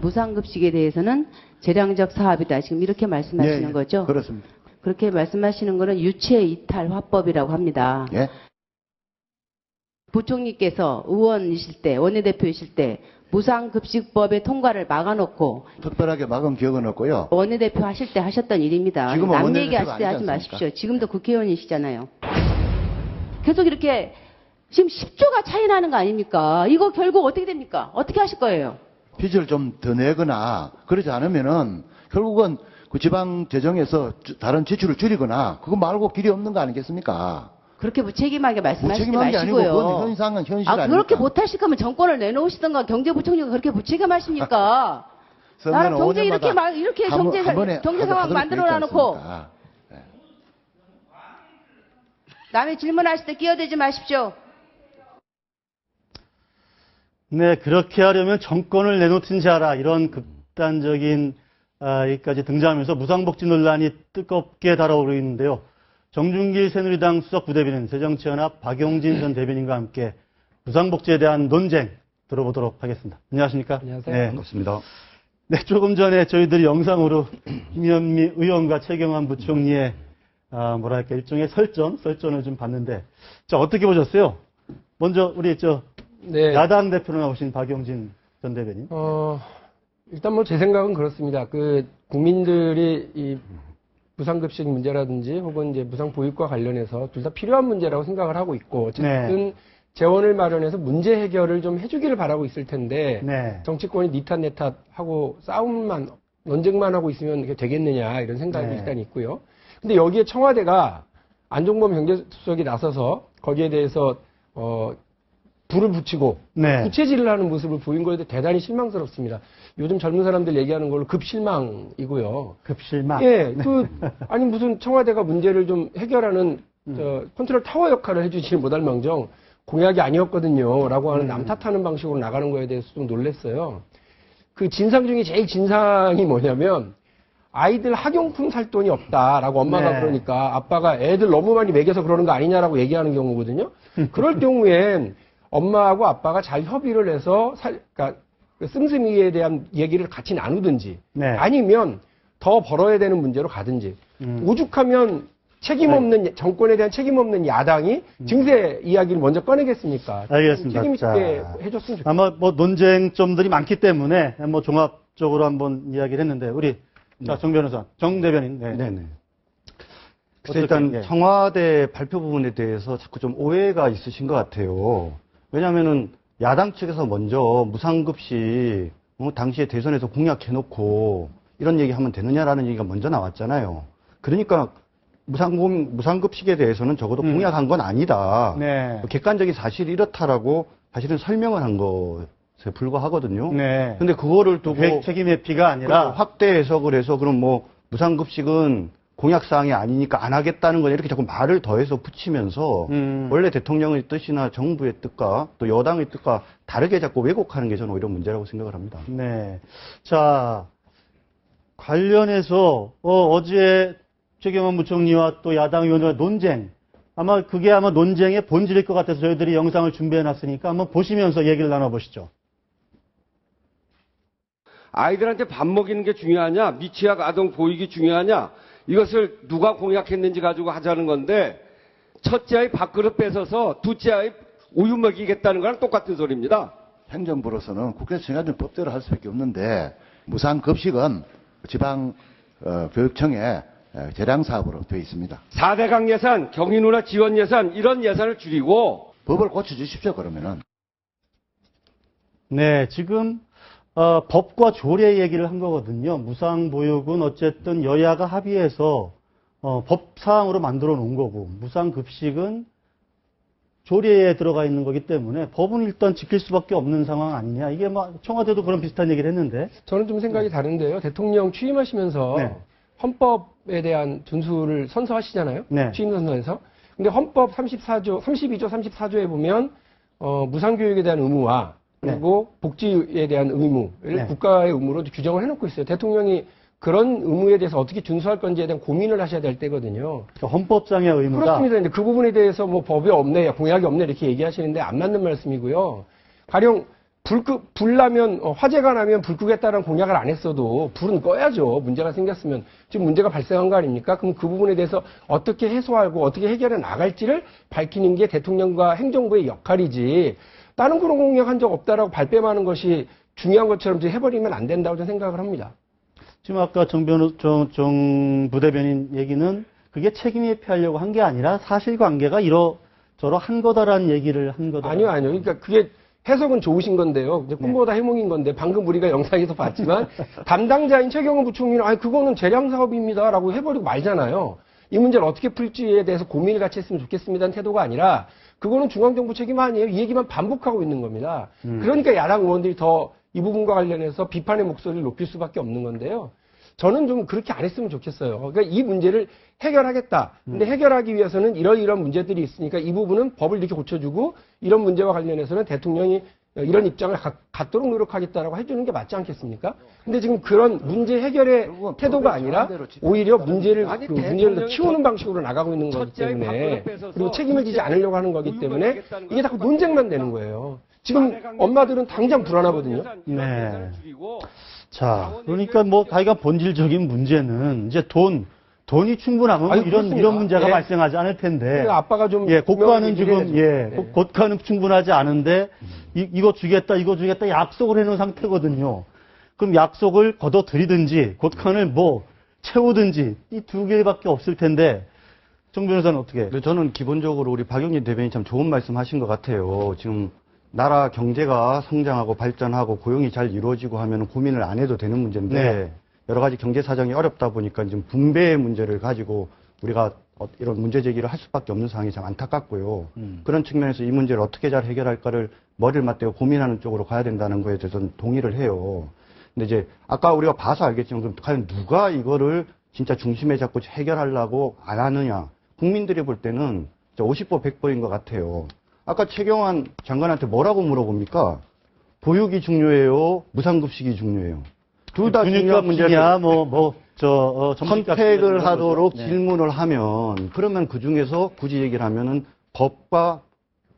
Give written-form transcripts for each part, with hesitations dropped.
무상급식에 대해서는 재량적 사업이다. 지금 이렇게 말씀하시는 예, 거죠? 그렇습니다. 그렇게 말씀하시는 거는 유체이탈 화법이라고 합니다. 예. 부총리께서 의원이실 때, 원내대표이실 때 무상급식법의 통과를 막아놓고 특별하게 막은 기억은 없고요. 원내대표 하실 때 하셨던 일입니다. 지금은 남 원내대표가 얘기하실 때 하지 아니지 않습니까? 마십시오. 지금도 국회의원이시잖아요. 계속 이렇게 지금 10조가 차이 나는 거 아닙니까? 이거 결국 어떻게 됩니까? 어떻게 하실 거예요? 빚을 좀 더 내거나 그러지 않으면은 결국은 그 지방 재정에서 다른 지출을 줄이거나 그거 말고 길이 없는 거 아니겠습니까? 그렇게 무책임하게 말씀하시지 무책임한 게 아니고 마시고요. 그건 현상은 현실 그렇게 아닙니까? 못하실 거면 정권을 내놓으시던가 경제부총리가 그렇게 무책임하십니까? 나라 경제 이렇게 경제 상황 만들어 놔놓고 남의 질문하실 때 끼어들지 마십시오. 네, 그렇게 하려면 정권을 내놓든지 하라. 이런 극단적인 얘기까지 등장하면서 무상복지 논란이 뜨겁게 달아오르고 있는데요. 정준길 새누리당 수석 부대변인, 새정치연합 박용진 전 대변인과 함께 무상복지에 대한 논쟁 들어보도록 하겠습니다. 안녕하십니까? 안녕하세요. 네. 반갑습니다. 네, 조금 전에 저희들이 영상으로 김현미 의원과 최경환 부총리의 일종의 설전을 좀 봤는데, 자, 어떻게 보셨어요? 먼저 우리 네. 야당 대표로 나오신 박용진 전 대변인. 일단 뭐 제 생각은 그렇습니다. 국민들이 이 무상급식 문제라든지 혹은 이제 무상보육과 관련해서 둘 다 필요한 문제라고 생각을 하고 있고, 어쨌든 재원을 마련해서 문제 해결을 좀 해주기를 바라고 있을 텐데, 정치권이 니 탓 내 탓하고 싸움만, 논쟁만 하고 있으면 이게 되겠느냐, 이런 생각이 일단 있고요. 근데 여기에 청와대가 안종범 경제수석이 나서서 거기에 대해서, 불을 붙이고 부채질을 하는 모습을 보인 거에 대해 대단히 실망스럽습니다. 요즘 젊은 사람들 얘기하는 걸로 급실망이고요. 급실망? 예, 아니 무슨 청와대가 문제를 좀 해결하는 컨트롤 타워 역할을 해주지 못할 망정 공약이 아니었거든요. 라고 하는 남 탓하는 방식으로 나가는 거에 대해서 좀 놀랐어요. 그 진상 중에 제일 진상이 뭐냐면 아이들 학용품 살 돈이 없다라고 엄마가 그러니까 아빠가 애들 너무 많이 먹여서 그러는 거 아니냐라고 얘기하는 경우거든요. 그럴 경우엔 엄마하고 아빠가 잘 협의를 해서 그러니까 씀씀이에 대한 얘기를 같이 나누든지 아니면 더 벌어야 되는 문제로 가든지 오죽하면 정권에 대한 책임 없는 야당이 증세 이야기를 먼저 꺼내겠습니까? 알겠습니다. 책임 있게 해줬으면 좋겠습니다. 아마 논쟁점들이 많기 때문에 종합적으로 한번 이야기를 했는데 우리 정 변호사, 정 대변인. 네네. 일단 청와대 발표 부분에 대해서 자꾸 좀 오해가 있으신 것 같아요. 왜냐하면은 야당 측에서 먼저 무상급식 당시에 대선에서 공약해놓고 이런 얘기하면 되느냐라는 얘기가 먼저 나왔잖아요. 그러니까 무상급식에 대해서는 적어도 공약한 건 아니다. 객관적인 사실이 이렇다라고 사실은 설명을 한 것에 불과하거든요. 근데 그거를 두고 책임 회피가 아니라 확대 해석을 해서 그럼 무상급식은 공약사항이 아니니까 안 하겠다는 거냐 이렇게 자꾸 말을 더해서 붙이면서 원래 대통령의 뜻이나 정부의 뜻과 또 여당의 뜻과 다르게 자꾸 왜곡하는 게 저는 오히려 문제라고 생각을 합니다. 자, 관련해서 어제 최경환 부총리와 또 야당 의원들의 논쟁, 그게 아마 논쟁의 본질일 것 같아서 저희들이 영상을 준비해놨으니까 한번 보시면서 얘기를 나눠보시죠. 아이들한테 밥 먹이는 게 중요하냐, 미취학 아동 보육이 중요하냐, 이것을 누가 공약했는지 가지고 하자는 건데, 첫째 아이 밥그릇 뺏어서 둘째 아이 우유 먹이겠다는 거랑 똑같은 소리입니다. 행정부로서는 국회에서 정해진 법대로 할 수밖에 없는데 무상급식은 지방 교육청의 재량 사업으로 되어 있습니다. 4대강 예산, 경인운하 지원 예산 이런 예산을 줄이고 법을 고쳐주십시오. 그러면은. 지금 법과 조례 얘기를 한 거거든요. 무상보육은 어쨌든 여야가 합의해서 법사항으로 만들어 놓은 거고 무상급식은 조례에 들어가 있는 거기 때문에 법은 일단 지킬 수밖에 없는 상황 아니냐. 이게 청와대도 그런 비슷한 얘기를 했는데. 저는 좀 생각이 다른데요. 대통령 취임하시면서 헌법에 대한 준수를 선서하시잖아요. 취임 선서에서. 근데 헌법 32조, 34조에 보면 무상교육에 대한 의무와 그리고 복지에 대한 의무를 국가의 의무로 규정을 해놓고 있어요. 대통령이 그런 의무에 대해서 어떻게 준수할 건지에 대한 고민을 하셔야 될 때거든요. 헌법상의 의무다. 그렇습니다. 근데 그 부분에 대해서 법이 없네, 공약이 없네 이렇게 얘기하시는데 안 맞는 말씀이고요. 가령 불 나면, 화재가 나면 불 끄겠다는 공약을 안 했어도 불은 꺼야죠. 문제가 생겼으면. 지금 문제가 발생한 거 아닙니까? 그럼 그 부분에 대해서 어떻게 해소하고 어떻게 해결해 나갈지를 밝히는 게 대통령과 행정부의 역할이지, 다른 그런 공약 한 적 없다라고 발뺌하는 것이 중요한 것처럼 지금 해버리면 안 된다고 저는 생각을 합니다. 지금 아까 정 부대변인 얘기는 그게 책임 회피하려고 한 게 아니라 사실관계가 이러저러한 거다라는 얘기를 한 거다. 아니요. 그러니까 그게 해석은 좋으신 건데요. 이제 꿈보다 해몽인 건데, 방금 우리가 영상에서 봤지만 담당자인 최경은 부총리는 그거는 재량 사업입니다라고 해버리고 말잖아요. 이 문제를 어떻게 풀지에 대해서 고민을 같이 했으면 좋겠습니다는 태도가 아니라, 그거는 중앙정부 책임 아니에요. 이 얘기만 반복하고 있는 겁니다. 그러니까 야당 의원들이 더 이 부분과 관련해서 비판의 목소리를 높일 수밖에 없는 건데요. 저는 좀 그렇게 안 했으면 좋겠어요. 그러니까 이 문제를 해결하겠다. 근데 해결하기 위해서는 이런 문제들이 있으니까 이 부분은 법을 이렇게 고쳐주고, 이런 문제와 관련해서는 대통령이 이런 입장을 갖도록 노력하겠다라고 해주는 게 맞지 않겠습니까? 근데 지금 그런 문제 해결의 태도가 아니라 오히려 문제를 더 키우는 방식으로 나가고 있는 거기 때문에, 그리고 책임을 지지 않으려고 하는 거기 때문에 이게 자꾸 논쟁만 되는 거예요. 지금 엄마들은 당장 불안하거든요. 네. 자, 그러니까 뭐 자기가 본질적인 문제는 이제 돈이 충분하면 뭐 이런 문제가 발생하지 않을 텐데. 아빠가 좀 고가는 지금 고가는 충분하지 않은데 이거 주겠다 약속을 해놓은 상태거든요. 그럼 약속을 걷어들이든지 고가를 뭐 채우든지 이 두 개밖에 없을 텐데. 정 변호사는 어떻게? 저는 기본적으로 우리 박영진 대변인 참 좋은 말씀하신 것 같아요. 지금 나라 경제가 성장하고 발전하고 고용이 잘 이루어지고 하면 고민을 안 해도 되는 문제인데, 여러 가지 경제 사정이 어렵다 보니까 지금 분배의 문제를 가지고 우리가 이런 문제 제기를 할 수밖에 없는 상황이 참 안타깝고요. 그런 측면에서 이 문제를 어떻게 잘 해결할까를 머리를 맞대고 고민하는 쪽으로 가야 된다는 거에 대해서는 동의를 해요. 근데 이제 아까 우리가 봐서 알겠지만, 그럼 과연 누가 이거를 진짜 중심에 잡고 해결하려고 안 하느냐? 국민들이 볼 때는 50보 100보인 것 같아요. 아까 최경환 장관한테 뭐라고 물어봅니까? 보육이 중요해요? 무상급식이 중요해요? 둘 다 중요한 문제를 선택을 하도록 질문을 하면, 그러면 그 중에서 굳이 얘기를 하면은 법과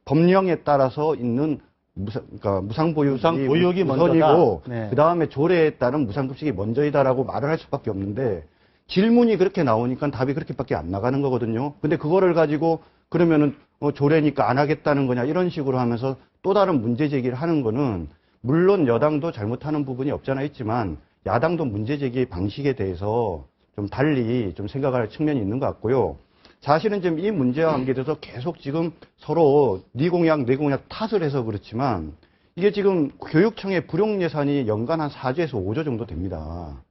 법령에 따라서 있는 무상보육이 우선이고, 그 다음에 조례에 따른 무상급식이 먼저이다라고 말을 할 수밖에 없는데, 질문이 그렇게 나오니까 답이 그렇게밖에 안 나가는 거거든요. 근데 그거를 가지고 그러면은 조례니까 안 하겠다는 거냐 이런 식으로 하면서 또 다른 문제 제기를 하는 거는, 물론 여당도 잘못하는 부분이 없잖아 있지만 야당도 문제 제기의 방식에 대해서 좀 달리 좀 생각할 측면이 있는 것 같고요. 사실은 지금 이 문제와 관계돼서 계속 지금 서로 네 공약 내 공약 탓을 해서 그렇지만, 이게 지금 교육청의 불용 예산이 연간 한 4조에서 5조 정도 됩니다.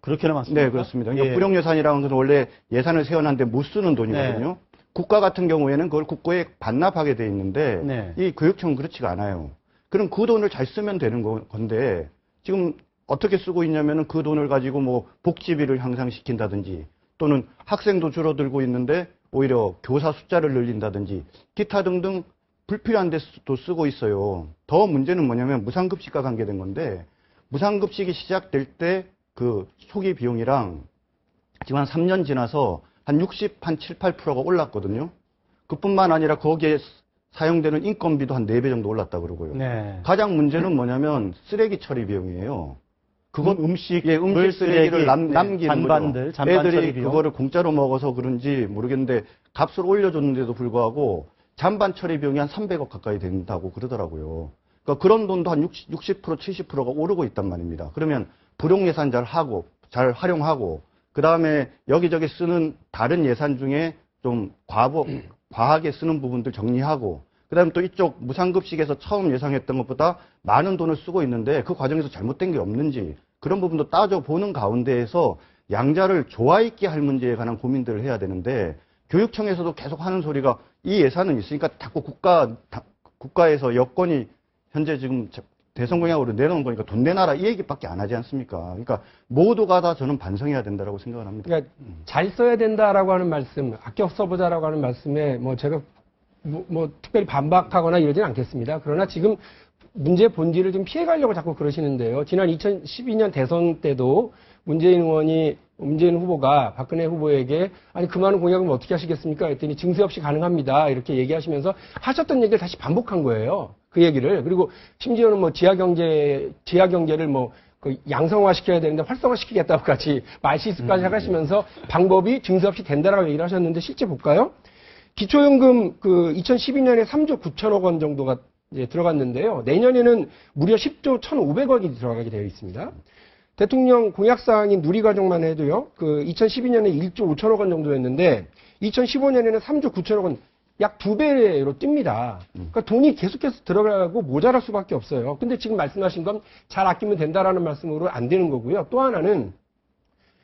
그렇게나 많습니까? 네, 그렇습니다. 그러니까 불용 예산이라는 것은 원래 예산을 세워놨는데 못 쓰는 돈이거든요. 국가 같은 경우에는 그걸 국고에 반납하게 돼 있는데, 이 교육청은 그렇지가 않아요. 그럼 그 돈을 잘 쓰면 되는 건데, 지금 어떻게 쓰고 있냐면은 그 돈을 가지고 뭐 복지비를 향상시킨다든지, 또는 학생도 줄어들고 있는데 오히려 교사 숫자를 늘린다든지, 기타 등등 불필요한 데도 쓰고 있어요. 더 문제는 뭐냐면 무상급식과 관계된 건데, 무상급식이 시작될 때 그 초기 비용이랑 지금 한 3년 지나서 한 7, 8%가 올랐거든요. 그뿐만 아니라 거기에 사용되는 인건비도 한 4배 정도 올랐다 그러고요. 가장 문제는 뭐냐면 쓰레기 처리 비용이에요. 그건 음식 쓰레기를 남기는 잔반들, 거죠. 애들이 그거를 공짜로 먹어서 그런지 모르겠는데 값을 올려줬는데도 불구하고 잔반 처리 비용이 한 300억 가까이 된다고 그러더라고요. 그러니까 그런 돈도 한 60%, 70%가 오르고 있단 말입니다. 그러면 불용 예산 잘 활용하고, 그 다음에 여기저기 쓰는 다른 예산 중에 좀 과하게 쓰는 부분들 정리하고, 그 다음에 또 이쪽 무상급식에서 처음 예상했던 것보다 많은 돈을 쓰고 있는데 그 과정에서 잘못된 게 없는지 그런 부분도 따져보는 가운데에서 양자를 조화있게 할 문제에 관한 고민들을 해야 되는데, 교육청에서도 계속 하는 소리가 이 예산은 있으니까 자꾸 국가에서 여건이 현재 지금 대선 공약으로 내놓은 거니까 돈 내놔라 이 얘기밖에 안 하지 않습니까? 그러니까 모두가 다 저는 반성해야 된다고 생각을 합니다. 그러니까 잘 써야 된다라고 하는 말씀, 아껴 써보자라고 하는 말씀에 뭐 제가 뭐 특별히 반박하거나 이러지는 않겠습니다. 그러나 지금 문제 본질을 좀 피해가려고 자꾸 그러시는데요. 지난 2012년 대선 때도 문재인 의원이 문재인 후보가 박근혜 후보에게 아니 그 많은 공약은 어떻게 하시겠습니까? 했더니 증세 없이 가능합니다. 이렇게 얘기하시면서 하셨던 얘기를 다시 반복한 거예요. 그 얘기를. 그리고 심지어는 뭐 지하경제를 뭐 그 양성화시켜야 되는데 활성화시키겠다고까지 말실수까지 하시면서 방법이 증세 없이 된다라고 얘기를 하셨는데 실제 볼까요? 기초연금 그 2012년에 3조 9천억 원 정도가 이제 들어갔는데요. 내년에는 무려 10조 1,500억이 들어가게 되어 있습니다. 대통령 공약사항인 누리과정만 해도요, 그 2012년에 1조 5천억 원 정도였는데, 2015년에는 3조 9천억 원, 약 2배로 뜁니다. 그러니까 돈이 계속해서 들어가고 모자랄 수밖에 없어요. 근데 지금 말씀하신 건 잘 아끼면 된다라는 말씀으로 안 되는 거고요. 또 하나는,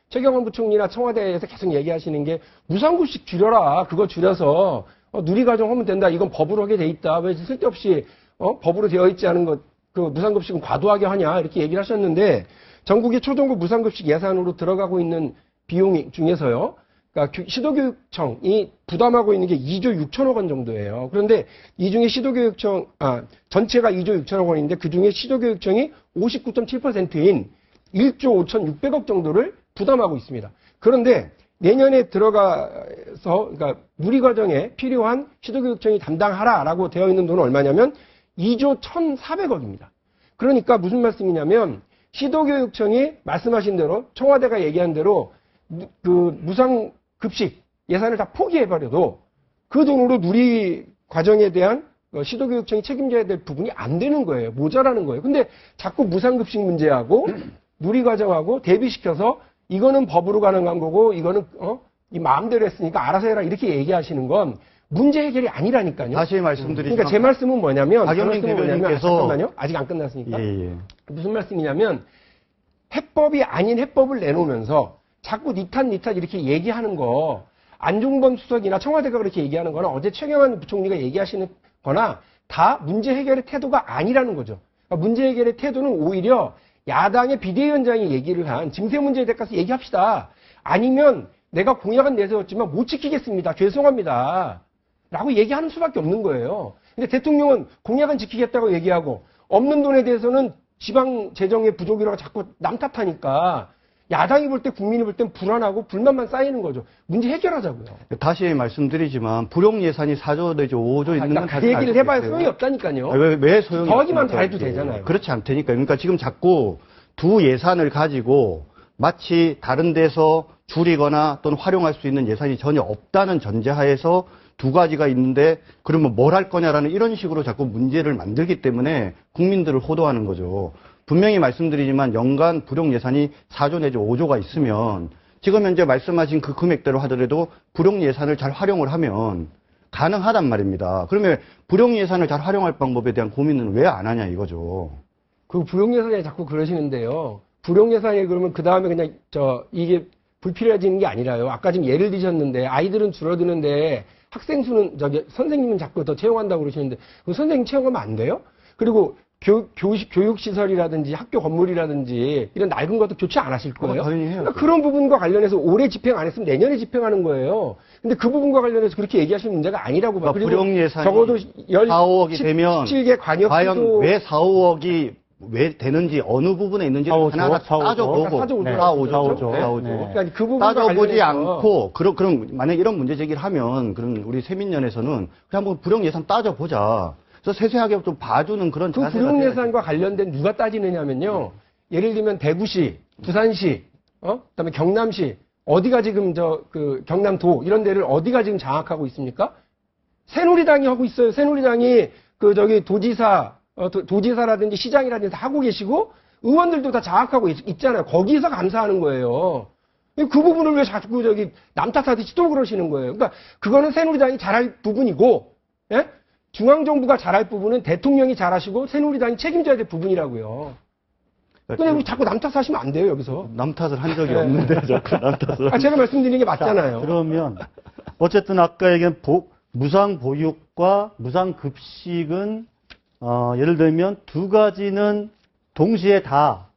최경환 부총리나 청와대에서 계속 얘기하시는 게, 무상급식 줄여라. 그거 줄여서, 누리과정 하면 된다. 이건 법으로 하게 돼 있다. 왜 쓸데없이, 법으로 되어 있지 않은 것, 그 무상급식은 과도하게 하냐. 이렇게 얘기를 하셨는데, 전국의 초중고 무상급식 예산으로 들어가고 있는 비용 중에서요. 그러니까 시도교육청이 부담하고 있는 게 2조 6천억 원 정도예요. 그런데 이 중에 전체가 2조 6천억 원인데 그 중에 시도교육청이 59.7%인 1조 5,600억 정도를 부담하고 있습니다. 그런데 내년에 들어가서 그러니까 누리과정에 필요한 시도교육청이 담당하라라고 되어 있는 돈은 얼마냐면 2조 1,400억입니다. 그러니까 무슨 말씀이냐면 시도교육청이 말씀하신 대로 청와대가 얘기한 대로 그 무상급식 예산을 다 포기해버려도 그 돈으로 누리과정에 대한 시도교육청이 책임져야 될 부분이 안 되는 거예요. 모자라는 거예요. 근데 자꾸 무상급식 문제하고 누리과정하고 대비시켜서 이거는 법으로 가능한 거고 이거는 이 마음대로 했으니까 알아서 해라 이렇게 얘기하시는 건 문제 해결이 아니라니까요. 다시 말씀드리지만 그러니까 제 말씀은 뭐냐면 박영민 대변인께서 잠깐만요. 아직 안 끝났으니까. 예. 무슨 말씀이냐면 해법이 아닌 해법을 내놓으면서 자꾸 니탓 이렇게 얘기하는 거 안종범 수석이나 청와대가 그렇게 얘기하는 거나 어제 최경환 부총리가 얘기하시는 거나 다 문제 해결의 태도가 아니라는 거죠. 그러니까 문제 해결의 태도는 오히려 야당의 비대위원장이 얘기를 한 증세 문제에 대해서 얘기합시다. 아니면 내가 공약은 내세웠지만 못 지키겠습니다. 죄송합니다. 라고 얘기하는 수밖에 없는 거예요. 근데 대통령은 공약은 지키겠다고 얘기하고 없는 돈에 대해서는 지방 재정의 부족이라고 자꾸 남 탓하니까 야당이 볼 때 국민이 볼 땐 불안하고 불만만 쌓이는 거죠. 문제 해결하자고요. 다시 말씀드리지만 불용 예산이 4조 내지 5조 있는 건 그 얘기를 해봐야 소용이 없다니까요. 왜 소용이 더하기만 없습니까? 잘해도 되잖아요. 그렇지 않다니까. 그러니까 지금 자꾸 두 예산을 가지고 마치 다른 데서 줄이거나 또는 활용할 수 있는 예산이 전혀 없다는 전제하에서 두 가지가 있는데 그러면 뭘 할 거냐라는 이런 식으로 자꾸 문제를 만들기 때문에 국민들을 호도하는 거죠. 분명히 말씀드리지만 연간 불용 예산이 4조 내지 5조가 있으면 지금 현재 말씀하신 그 금액대로 하더라도 불용 예산을 잘 활용을 하면 가능하단 말입니다. 그러면 불용 예산을 잘 활용할 방법에 대한 고민은 왜 안 하냐 이거죠. 그 불용 예산에 자꾸 그러시는데요. 불용 예산이 그러면 그 다음에 그냥 이게 불필요해지는 게 아니라요. 아까 지금 예를 드셨는데 아이들은 줄어드는데 학생 수는 선생님은 자꾸 더 채용한다고 그러시는데 그 선생님 채용하면 안 돼요? 그리고 교육시설이라든지 학교 건물이라든지 이런 낡은 것도 교체 안 하실 거예요? 당연히 해요. 그러니까 그런 부분과 관련해서 올해 집행 안 했으면 내년에 집행하는 거예요. 근데 그 부분과 관련해서 그렇게 얘기하시는 문제가 아니라고 봐요. 그러니까 불용 예산이 적어도 4, 5억이 되면 17개 관역 과연 왜 4, 5억이 왜 되는지 어느 부분에 있는지 하나하나 따져보고 4, 5조. 4, 5조. 그러니까 그 부분과 따져보지 관련해서 않고 그럼 만약 이런 문제 제기를 하면 그럼 우리 세민연에서는 그냥 한번 불용 예산 따져보자. 그래서 세세하게 좀 봐주는 그런 그 자세가 불용 돼야지. 예산과 관련된 누가 따지느냐면요. 예를 들면 대구시, 부산시, 그다음에 경남시 어디가 지금 경남도 이런 데를 어디가 지금 장악하고 있습니까? 새누리당이 하고 있어요. 새누리당이 도지사라든지 시장이라든지 다 하고 계시고 의원들도 다 장악하고 있잖아요. 거기서 감사하는 거예요. 그 부분을 왜 자꾸 남 탓하듯이 또 그러시는 거예요. 그러니까 그거는 새누리당이 잘할 부분이고, 예? 중앙정부가 잘할 부분은 대통령이 잘하시고 새누리당이 책임져야 될 부분이라고요. 근데 우리 자꾸 남 탓하시면 안 돼요, 여기서. 남 탓을 한 적이 없는데 자꾸 남 탓을. 제가 말씀드리는 게 맞잖아요. 그러면 어쨌든 아까 얘기한 무상 보육과 무상 급식은 예를 들면 두 가지는 동시에 다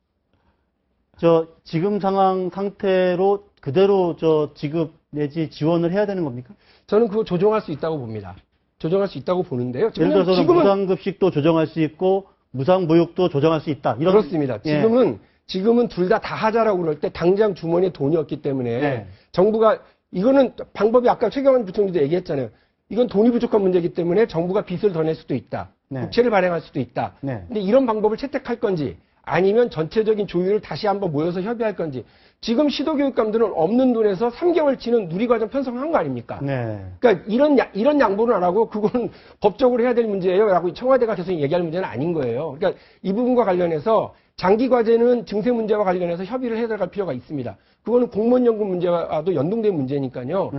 지금 상태로 그대로 지급 내지 지원을 해야 되는 겁니까? 저는 그거 조정할 수 있다고 봅니다. 조정할 수 있다고 보는데요. 예를 들어서는 무상급식도 조정할 수 있고 무상보육도 조정할 수 있다. 그렇습니다. 지금은 지금은 둘 다 하자라고 그럴 때 당장 주머니에 돈이 없기 때문에 네. 정부가 이거는 방법이 아까 최경환 부총리도 얘기했잖아요. 이건 돈이 부족한 문제이기 때문에 정부가 빚을 더 낼 수도 있다. 네. 국채를 발행할 수도 있다. 네. 근데 이런 방법을 채택할 건지 아니면 전체적인 조율을 다시 한번 모여서 협의할 건지 지금 시도교육감들은 없는 돈에서 3개월치는 누리과정 편성한 거 아닙니까? 네. 그러니까 이런 양보는 안 하고 그건 법적으로 해야 될 문제예요. 라고 청와대가 계속 얘기할 문제는 아닌 거예요. 그러니까 이 부분과 관련해서 장기 과제는 증세 문제와 관련해서 협의를 해야 될 필요가 있습니다. 그거는 공무원연금 문제와도 연동된 문제니까요.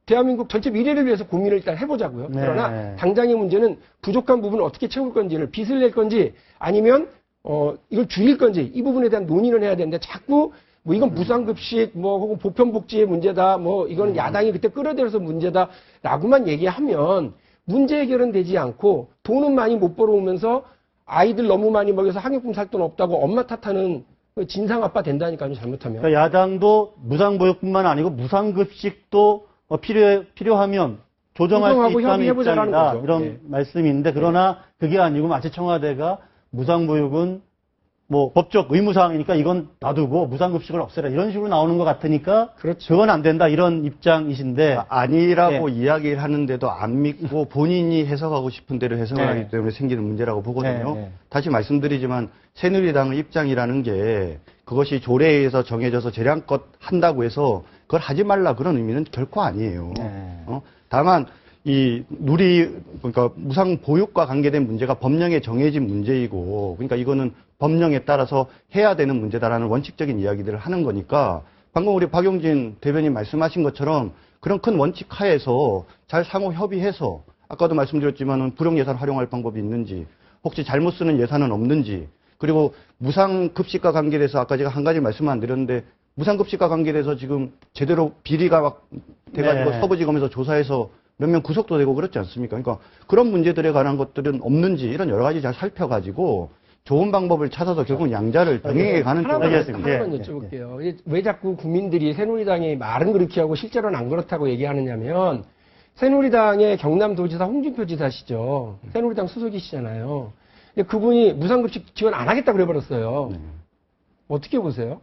대한민국 전체 미래를 위해서 고민을 일단 해보자고요. 네. 그러나 당장의 문제는 부족한 부분을 어떻게 채울 건지를 빚을 낼 건지 아니면 이걸 줄일 건지 이 부분에 대한 논의를 해야 되는데 자꾸 뭐 이건 무상급식 뭐 혹은 보편복지의 문제다 뭐 이거는 야당이 그때 끌어들여서 문제다라고만 얘기하면 문제 해결은 되지 않고 돈은 많이 못 벌어오면서 아이들 너무 많이 먹여서 학용품 살 돈 없다고 엄마 탓하는 진상 아빠 된다니까요. 잘못하면. 그러니까 야당도 무상보육뿐만 아니고 무상급식도 필요하면 조정할 수 조정하고 있다는 협의해보자라는 입장이다. 거죠. 이런 예. 말씀인데 그러나 그게 아니고 마치 청와대가 무상보육은 뭐 법적 의무사항이니까 이건 놔두고 무상급식을 없애라 이런 식으로 나오는 것 같으니까 그렇죠. 그건 안 된다 이런 입장이신데 아니라고 네. 이야기를 하는데도 안 믿고 본인이 해석하고 싶은 대로 해석을 네. 하기 때문에 생기는 문제라고 보거든요. 네. 다시 말씀드리지만 새누리당의 입장이라는 게 그것이 조례에 의해서 정해져서 재량껏 한다고 해서 그걸 하지 말라 그런 의미는 결코 아니에요. 네. 다만 그러니까 무상 보육과 관계된 문제가 법령에 정해진 문제이고, 그러니까 이거는 법령에 따라서 해야 되는 문제다라는 원칙적인 이야기들을 하는 거니까, 방금 우리 박용진 대변인 말씀하신 것처럼 그런 큰 원칙 하에서 잘 상호 협의해서, 아까도 말씀드렸지만은 불용 예산 활용할 방법이 있는지, 혹시 잘못 쓰는 예산은 없는지, 그리고 무상급식과 관계돼서 아까 제가 한 가지 말씀 안 드렸는데, 무상급식과 관계돼서 지금 제대로 비리가 막 돼가지고 네. 서부지검에서 조사해서 몇 명 구속도 되고 그렇지 않습니까? 그러니까 그런 문제들에 관한 것들은 없는지 이런 여러 가지 잘 살펴가지고 좋은 방법을 찾아서 결국 양자를 병행해 가는 쪽으로 알겠습니다. 하나만 예, 여쭤볼게요. 이게 왜 자꾸 국민들이 새누리당이 말은 그렇게 하고 실제로는 안 그렇다고 얘기하느냐면 새누리당의 경남도지사 홍준표 지사시죠. 새누리당 소속이시잖아요. 근데 그분이 무상급식 지원 안 하겠다 그래버렸어요. 어떻게 보세요?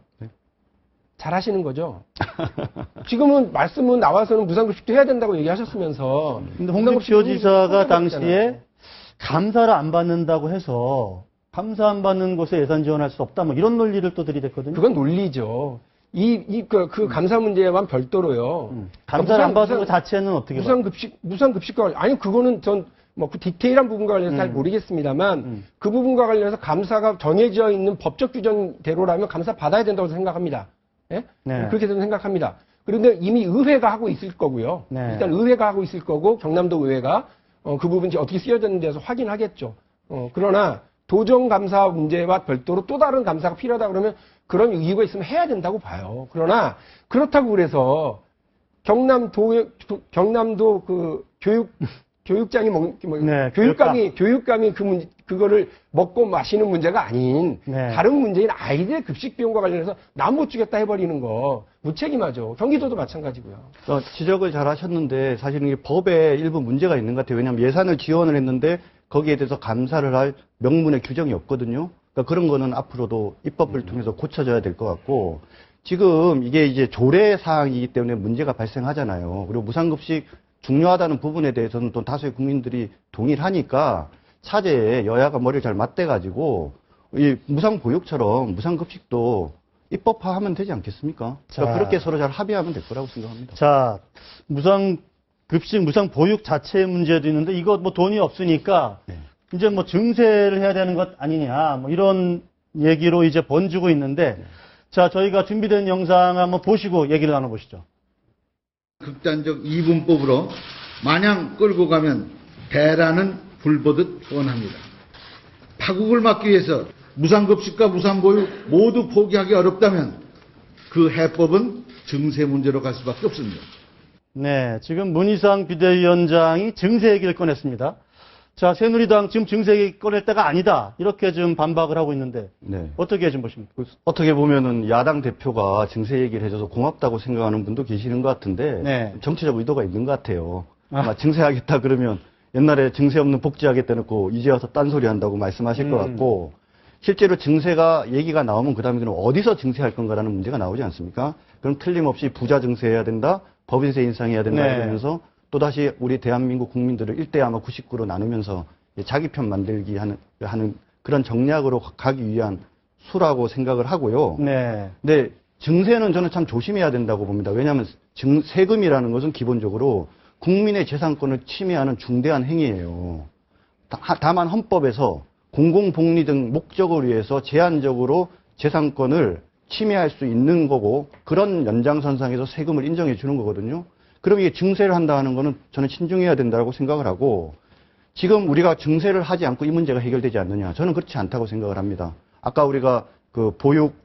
잘하시는 거죠. 지금은 말씀은 나와서는 무상급식도 해야 된다고 얘기하셨으면서. 근데 홍준표 지사가 당시에 감사를 안 받는다고 해서 감사 안 받는 곳에 예산 지원할 수 없다 뭐 이런 논리를 또 들이댔거든요. 그건 논리죠. 그 감사 문제와는 별도로요. 감사를 안 받는 것 자체는 어떻게 봐요? 무상급식과, 아니, 그거는 뭐 그 디테일한 부분과 관련해서 잘 모르겠습니다만 그 부분과 관련해서 감사가 정해져 있는 법적 규정대로라면 감사 받아야 된다고 생각합니다. 예? 네. 그렇게 저는 생각합니다. 그런데 이미 의회가 하고 있을 거고요. 네. 일단 의회가 하고 있을 거고 경남도 의회가 그 부분이 어떻게 쓰여졌는지 해서 확인하겠죠. 그러나 도정감사 문제와 별도로 또 다른 감사가 필요하다 그러면 그런 이유가 있으면 해야 된다고 봐요. 그러나 그렇다고 그래서 경남도 그 교육장이 네, 교육감이 그거를 먹고 마시는 문제가 아닌 네. 다른 문제인 아이들의 급식 비용과 관련해서 난 못 주겠다 해버리는 거 무책임하죠. 경기도도 마찬가지고요. 지적을 잘 하셨는데 사실은 이 법에 일부 문제가 있는 것 같아요. 왜냐하면 예산을 지원을 했는데 거기에 대해서 감사를 할 명문의 규정이 없거든요. 그러니까 그런 거는 앞으로도 입법을 통해서 고쳐져야 될 것 같고, 지금 이게 이제 조례 사항이기 때문에 문제가 발생하잖아요. 그리고 무상급식 중요하다는 부분에 대해서는 또 다수의 국민들이 동의를 하니까 차제에 여야가 머리를 잘 맞대가지고 이 무상보육처럼 무상급식도 입법화하면 되지 않겠습니까? 그러니까 그렇게 서로 잘 합의하면 될 거라고 생각합니다. 자, 무상급식, 무상보육 자체의 문제도 있는데 이거 뭐 돈이 없으니까 이제 뭐 증세를 해야 되는 것 아니냐 뭐 이런 얘기로 이제 번지고 있는데 자, 저희가 준비된 영상 한번 보시고 얘기를 나눠보시죠. 극단적 이분법으로 마냥 끌고 가면 대란은 불보듯 뻔합니다. 파국을 막기 위해서 무상급식과 무상보육 모두 포기하기 어렵다면 그 해법은 증세 문제로 갈 수밖에 없습니다. 네, 지금 문희상 비대위원장이 증세 얘기를 꺼냈습니다. 자, 새누리당 지금 증세 얘기 꺼낼 때가 아니다. 이렇게 좀 반박을 하고 있는데 네. 어떻게 좀 보십니까? 어떻게 보면은 야당 대표가 증세 얘기를 해줘서 고맙다고 생각하는 분도 계시는 것 같은데 네. 정치적 의도가 있는 것 같아요. 아마 증세하겠다 그러면 옛날에 증세 없는 복지하겠다 놓고 이제 와서 딴소리 한다고 말씀하실 것 같고, 실제로 증세가 얘기가 나오면 그다음에 그럼 어디서 증세할 건가라는 문제가 나오지 않습니까? 그럼 틀림없이 부자 증세해야 된다, 법인세 인상해야 된다 네. 이러면서 또다시 우리 대한민국 국민들을 1대 아마 99로 나누면서 자기 편 만들기 하는 그런 정략으로 가기 위한 수라고 생각을 하고요. 네. 근데 증세는 저는 참 조심해야 된다고 봅니다. 왜냐하면 세금이라는 것은 기본적으로 국민의 재산권을 침해하는 중대한 행위예요. 다만 헌법에서 공공복리 등 목적을 위해서 제한적으로 재산권을 침해할 수 있는 거고 그런 연장선상에서 세금을 인정해 주는 거거든요. 그럼 이게 증세를 한다 하는 거는 저는 신중해야 된다고 생각을 하고 지금 우리가 증세를 하지 않고 이 문제가 해결되지 않느냐. 저는 그렇지 않다고 생각을 합니다. 아까 우리가 그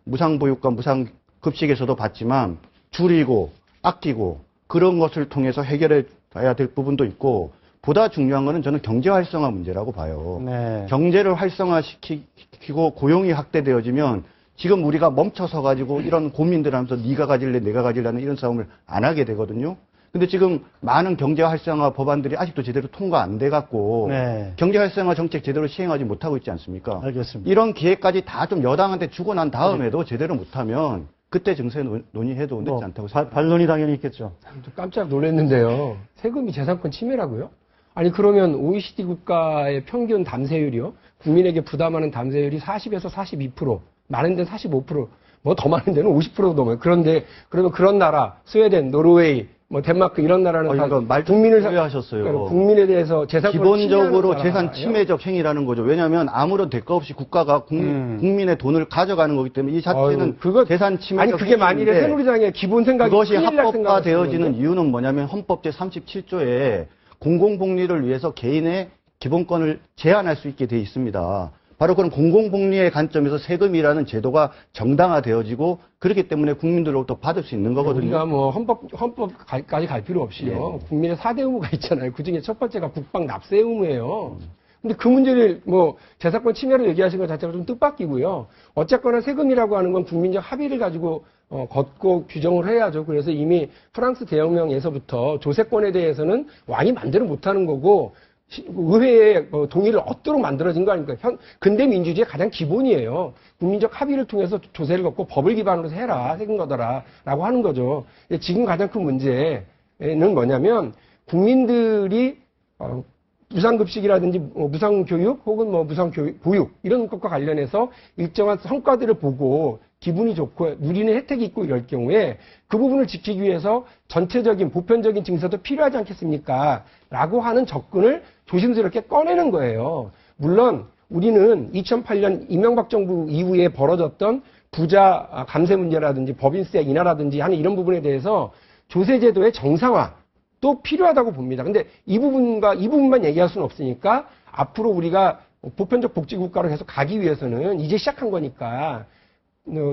무상보육과 무상급식에서도 봤지만 줄이고 아끼고 그런 것을 통해서 해결해야 될 부분도 있고 보다 중요한 거는 저는 경제 활성화 문제라고 봐요. 네. 경제를 활성화시키고 고용이 확대되어지면 지금 우리가 멈춰서 가지고 이런 고민들 하면서 네가 가질래 내가 가질라는 이런 싸움을 안 하게 되거든요. 근데 지금 많은 경제 활성화 법안들이 아직도 제대로 통과 안 돼 갖고 네. 경제 활성화 정책 제대로 시행하지 못하고 있지 않습니까? 알겠습니다. 이런 기회까지 다 좀 여당한테 주고 난 다음에도 제대로 못하면 그때 증세 논의해도 늦지 않다고 생각합니다. 반론이 당연히 있겠죠. 좀 깜짝 놀랐는데요. 세금이 재산권 침해라고요? 아니 그러면 OECD 국가의 평균 담세율이요? 국민에게 부담하는 담세율이 40에서 42%, 많은 데는 45%, 뭐 더 많은 데는 50%도 넘어요. 그런데 그러면 그런 나라, 스웨덴, 노르웨이, 뭐 덴마크 이런 나라는 다 국민을 오해하셨어요. 그러니까 국민에 대해서 재산권 기본적으로 재산 침해적 행위라는 거죠. 왜냐하면 아무런 대가 없이 국가가 국민의 돈을 가져가는 거기 때문에 이 자체는 재산 침해적 아니 그게 만일에 행위인데 새누리당의 기본 생각이 그것이 큰일 날 합법화되어지는 생각을 이유는 뭐냐면 헌법 제37조에 공공복리를 위해서 개인의 기본권을 제한할 수 있게 돼 있습니다. 바로 그런 공공복리의 관점에서 세금이라는 제도가 정당화되어지고 그렇기 때문에 국민들로부터 받을 수 있는 거거든요. 우리가 뭐 헌법까지 갈 필요 없이요. 국민의 4대 의무가 있잖아요. 그중에 첫 번째가 국방 납세 의무예요. 근데 그 문제를 뭐 재산권 침해로 얘기하신 것 자체가 좀 뜻밖이고요. 어쨌거나 세금이라고 하는 건 국민적 합의를 가지고 걷고 규정을 해야죠. 그래서 이미 프랑스 대혁명에서부터 조세권에 대해서는 왕이 마음대로 못하는 거고 의회의 동의를 얻도록 만들어진 거 아닙니까? 근대 민주주의의 가장 기본이에요. 국민적 합의를 통해서 조세를 걷고 법을 기반으로 해라, 세금 걷어라 라고 하는 거죠. 지금 가장 큰 문제는 뭐냐면 국민들이 무상급식이라든지 무상교육 혹은 뭐 무상보육 이런 것과 관련해서 일정한 성과들을 보고 기분이 좋고 누리는 혜택이 있고 이럴 경우에 그 부분을 지키기 위해서 전체적인 보편적인 증세도 필요하지 않겠습니까? 라고 하는 접근을 조심스럽게 꺼내는 거예요. 물론 우리는 2008년 이명박 정부 이후에 벌어졌던 부자 감세 문제라든지 법인세 인하라든지 하는 이런 부분에 대해서 조세제도의 정상화 또 필요하다고 봅니다. 근데 이 부분만 얘기할 수는 없으니까 앞으로 우리가 보편적 복지국가로 계속 가기 위해서는 이제 시작한 거니까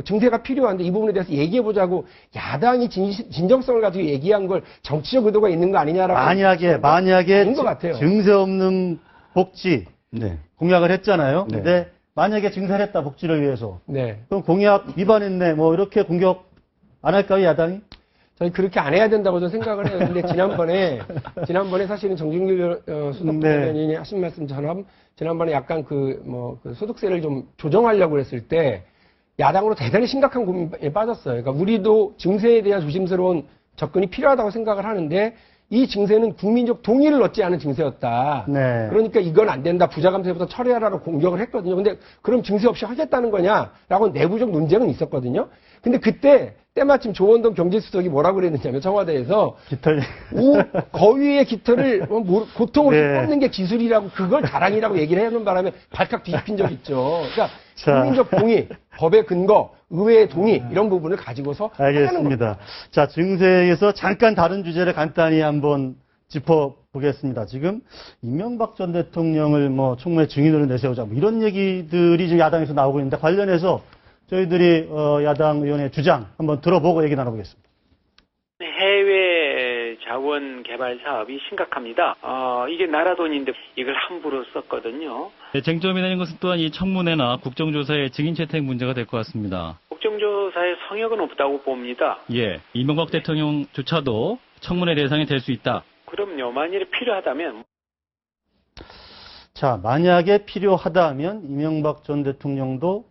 증세가 필요한데 이 부분에 대해서 얘기해보자고 야당이 진정성을 가지고 얘기한 걸 정치적 의도가 있는 거 아니냐라고. 만약에 것 같아요. 증세 없는 복지 네. 공약을 했잖아요. 네. 근데 만약에 증세를 했다 복지를 위해서. 네. 그럼 공약 위반했네 뭐 이렇게 공격 안 할까요 야당이? 저희 그렇게 안 해야 된다고 저는 생각을 해요. 근데 지난번에 사실은 정준길 수석대변인이 하신 말씀처럼 지난번에 약간 그 소득세를 좀 조정하려고 했을 때 야당으로 대단히 심각한 고민에 빠졌어요. 그러니까 우리도 증세에 대한 조심스러운 접근이 필요하다고 생각을 하는데 이 증세는 국민적 동의를 얻지 않은 증세였다. 네. 그러니까 이건 안 된다. 부자 감세부터 처리하라고 공격을 했거든요. 근데 그럼 증세 없이 하겠다는 거냐라고 내부적 논쟁은 있었거든요. 근데 그때 때마침 조원동 경제수석이 뭐라고 그랬느냐면 청와대에서 깃털. 거위의 깃털을 고통 없이 네. 뽑는 게 기술이라고 그걸 자랑이라고 얘기를 해놓은 바람에 발칵 뒤집힌 적이 있죠. 그러니까 국민적 동의, 법의 근거, 의회의 동의 이런 부분을 가지고서 하는 겁니다. 알겠습니다. 자, 증세에서 잠깐 다른 주제를 간단히 한번 짚어보겠습니다. 지금 이명박 전 대통령을 청문회 증인으로 내세우자 이런 얘기들이 지금 야당에서 나오고 있는데 관련해서 저희들이 야당 의원의 주장 한번 들어보고 얘기 나눠보겠습니다. 해외 자원 개발 사업이 심각합니다. 이게 나라 돈인데 이걸 함부로 썼거든요. 네, 쟁점이 되는 것은 또한 이 청문회나 국정조사의 증인 채택 문제가 될 것 같습니다. 국정조사의 성역은 없다고 봅니다. 예, 이명박 대통령조차도 청문회 대상이 될 수 있다. 그럼요. 만일에 필요하다면. 자, 만약에 필요하다면 이명박 전 대통령도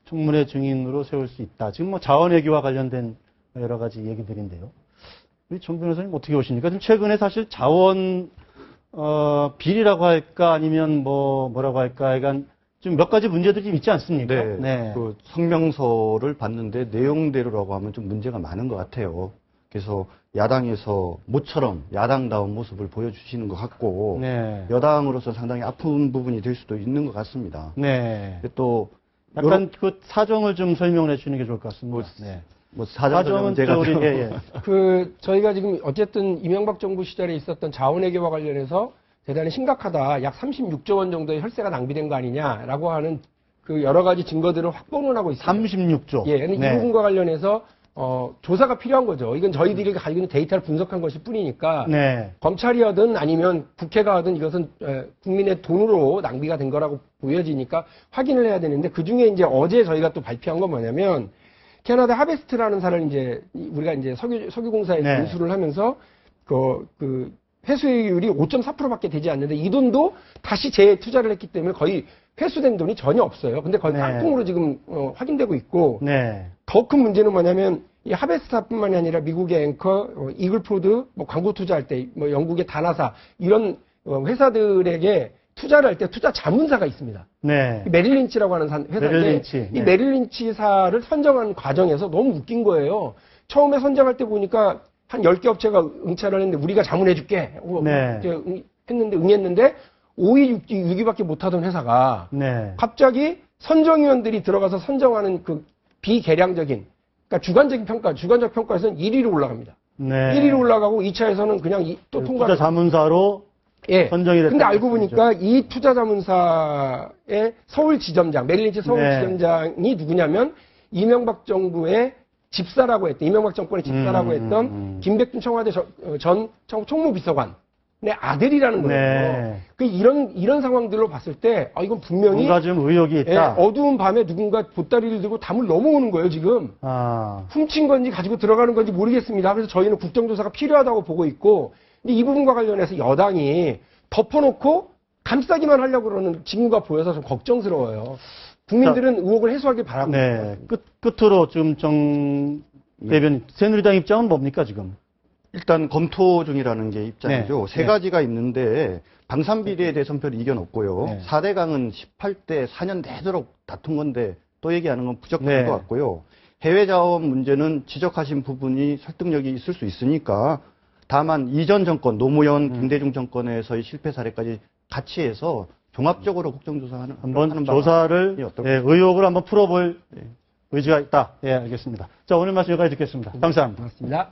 청문회 증인으로 세울 수 있다. 지금 뭐 자원외교와 관련된 여러 가지 얘기들인데요. 우리 정 변호사님 어떻게 보십니까? 지금 최근에 사실 자원 비리라고 할까 아니면 뭐라고 할까 약간 좀 몇 가지 문제들이 좀 있지 않습니까? 네. 그 성명서를 봤는데 내용대로라고 하면 좀 문제가 많은 것 같아요. 그래서 야당에서 모처럼 야당다운 모습을 보여주시는 것 같고 네. 여당으로서 상당히 아픈 부분이 될 수도 있는 것 같습니다. 네. 또 약간 그 사정을 좀 설명을 해주시는 게 좋을 것 같습니다. 네. 사정은 제가 또 우리, 좀 예. 저희가 지금 어쨌든 이명박 정부 시절에 있었던 자원외교와 관련해서 대단히 심각하다. 약 36조 원 정도의 혈세가 낭비된 거 아니냐라고 하는 그 여러 가지 증거들을 확보는 하고 있습니다. 36조. 예, 근데 네. 이 부분과 관련해서 조사가 필요한 거죠. 이건 저희들이 가지고 있는 데이터를 분석한 것일 뿐이니까 네. 검찰이든 아니면 국회가 하든 이것은 국민의 돈으로 낭비가 된 거라고 보여지니까 확인을 해야 되는데 그 중에 이제 어제 저희가 또 발표한 건 뭐냐면 캐나다 하베스트라는 사를 이제 우리가 이제 석유공사에서 네. 인수를 하면서 그 회수율이 5.4%밖에 되지 않는데 이 돈도 다시 재투자를 했기 때문에 거의 회수된 돈이 전혀 없어요. 근데 거의 네. 깡통으로 지금 확인되고 있고 네. 더 큰 문제는 뭐냐면 이 하베스타뿐만이 아니라 미국의 앵커, 이글포드, 광고 투자할 때, 영국의 다나사 이런 회사들에게 투자를 할 때 투자 자문사가 있습니다. 네. 이 메릴린치라고 하는 회사인데 메릴린치, 이 네. 메릴린치사를 선정하는 과정에서 너무 웃긴 거예요. 처음에 선정할 때 보니까 한 10개 업체가 응찰을 했는데 우리가 자문해줄게 네. 응했는데 5위, 6위밖에 못하던 회사가 네. 갑자기 선정위원들이 들어가서 선정하는 그 비계량적인, 그러니까 주관적 평가에서는 1위로 올라갑니다. 네. 1위로 올라가고 2차에서는 그냥 또 투자 통과. 자문사로 예. 선정이 됐다. 근데 알고 보니까 이 투자자문사의 서울 지점장, 메릴린치 서울 네. 지점장이 누구냐면 이명박 정부의 집사라고 했던, 이명박 정권의 집사라고 했던 김백준 청와대 전 총무비서관의 아들이라는 거예요. 네. 그 이런 상황들로 봤을 때, 이건 분명히 뭔가 좀 의혹이 있다. 예, 어두운 밤에 누군가 보따리를 들고 담을 넘어오는 거예요, 지금. 훔친 건지 가지고 들어가는 건지 모르겠습니다. 그래서 저희는 국정조사가 필요하다고 보고 있고, 근데 이 부분과 관련해서 여당이 덮어놓고 감싸기만 하려고 그러는 징후가 보여서 좀 걱정스러워요. 국민들은 의혹을 해소하길 바라고 네. 있습니다. 끝으로 좀 정 대변인, 새누리당 입장은 뭡니까, 지금? 일단 검토 중이라는 게 입장이죠. 네. 세 가지가 있는데 방산비리에 대해서는 별 이견 없고요. 네. 4대강은 18대 4년 내도록 다툰 건데 또 얘기하는 건 부적절한 네. 것 같고요. 해외 자원 문제는 지적하신 부분이 설득력이 있을 수 있으니까 다만 이전 정권, 노무현, 김대중 정권에서의 실패 사례까지 같이 해서 종합적으로 국정조사하는 한번 조사를, 예, 의혹을 한번 풀어볼 의지가 있다. 예, 알겠습니다. 자, 오늘 말씀 여기까지 듣겠습니다. 감사합니다. 고맙습니다.